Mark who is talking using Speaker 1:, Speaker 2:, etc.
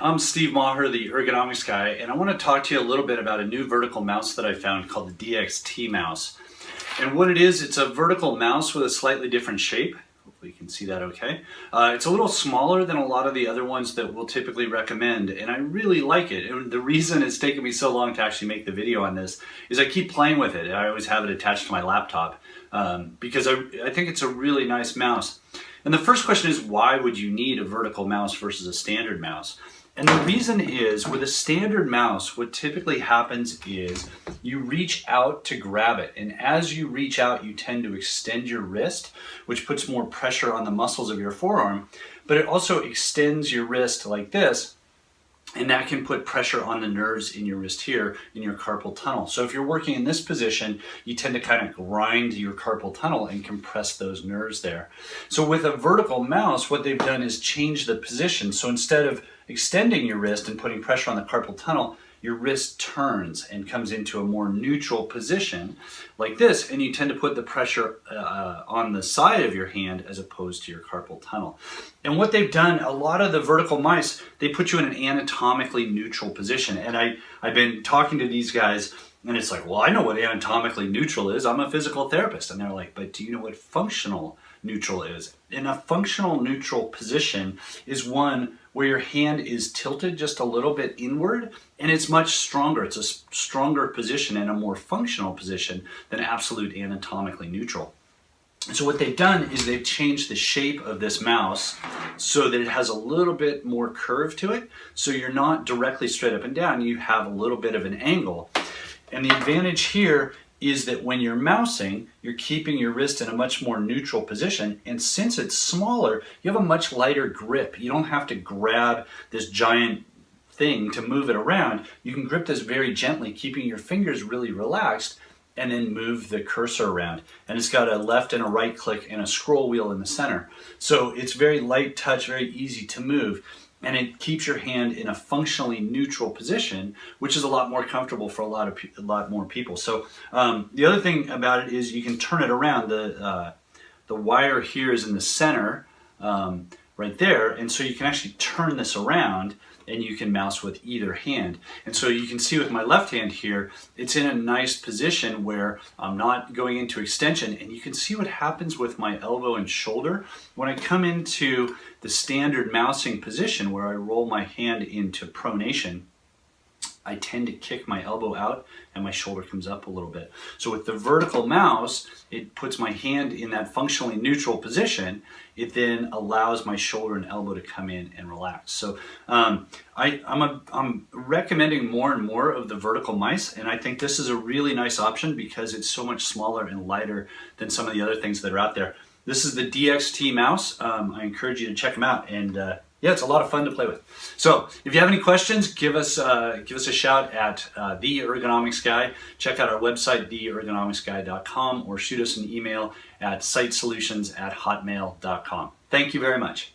Speaker 1: I'm Steve Maher, the ergonomics guy, and I want to talk to you a little bit about a new vertical mouse that I found called the DXT mouse. And what it is, it's a vertical mouse with a slightly different shape. Hopefully you can see that okay. It's a little smaller than a lot of the other ones that we'll typically recommend, and I really like it. And the reason it's taken me so long to actually make the video on this is I keep playing with it. I always have it attached to my laptop because I think it's a really nice mouse. And the first question is, why would you need a vertical mouse versus a standard mouse? And the reason is, with a standard mouse, what typically happens is you reach out to grab it. And as you reach out, you tend to extend your wrist, which puts more pressure on the muscles of your forearm. But it also extends your wrist like this, and that can put pressure on the nerves in your wrist here, in your carpal tunnel. So if you're working in this position, you tend to kind of grind your carpal tunnel and compress those nerves there. So with a vertical mouse, what they've done is change the position. So instead of extending your wrist and putting pressure on the carpal tunnel, your wrist turns and comes into a more neutral position like this, and you tend to put the pressure on the side of your hand as opposed to your carpal tunnel. And what they've done, a lot of the vertical mice, they put you in an anatomically neutral position. And I've been talking to these guys, and it's like, well, I know what anatomically neutral is. I'm a physical therapist. And they're like, but do you know what functional neutral is? And a functional neutral position is one where your hand is tilted just a little bit inward, and it's much stronger. It's a stronger position and a more functional position than absolute anatomically neutral. So what they've done is they've changed the shape of this mouse so that it has a little bit more curve to it. So you're not directly straight up and down, you have a little bit of an angle. And the advantage here is that when you're mousing, you're keeping your wrist in a much more neutral position. And since it's smaller, you have a much lighter grip. You don't have to grab this giant thing to move it around. You can grip this very gently, keeping your fingers really relaxed, and then move the cursor around. And it's got a left and a right click and a scroll wheel in the center. So it's very light touch, very easy to move. And it keeps your hand in a functionally neutral position, which is a lot more comfortable for a lot more people. So the other thing about it is you can turn it around. The wire here is in the center right there, and so you can actually turn this around and you can mouse with either hand. And so you can see with my left hand here, it's in a nice position where I'm not going into extension, and you can see what happens with my elbow and shoulder. When I come into the standard mousing position where I roll my hand into pronation, I tend to kick my elbow out and my shoulder comes up a little bit. So with the vertical mouse, it puts my hand in that functionally neutral position. It then allows my shoulder and elbow to come in and relax. So I'm recommending more and more of the vertical mice, and I think this is a really nice option because it's so much smaller and lighter than some of the other things that are out there. This is the DXT mouse. I encourage you to check them out, and yeah, it's a lot of fun to play with. So if you have any questions, give us a shout at The Ergonomics Guy. Check out our website, theergonomicsguy.com, or shoot us an email at sitesolutions@hotmail.com. Thank you very much.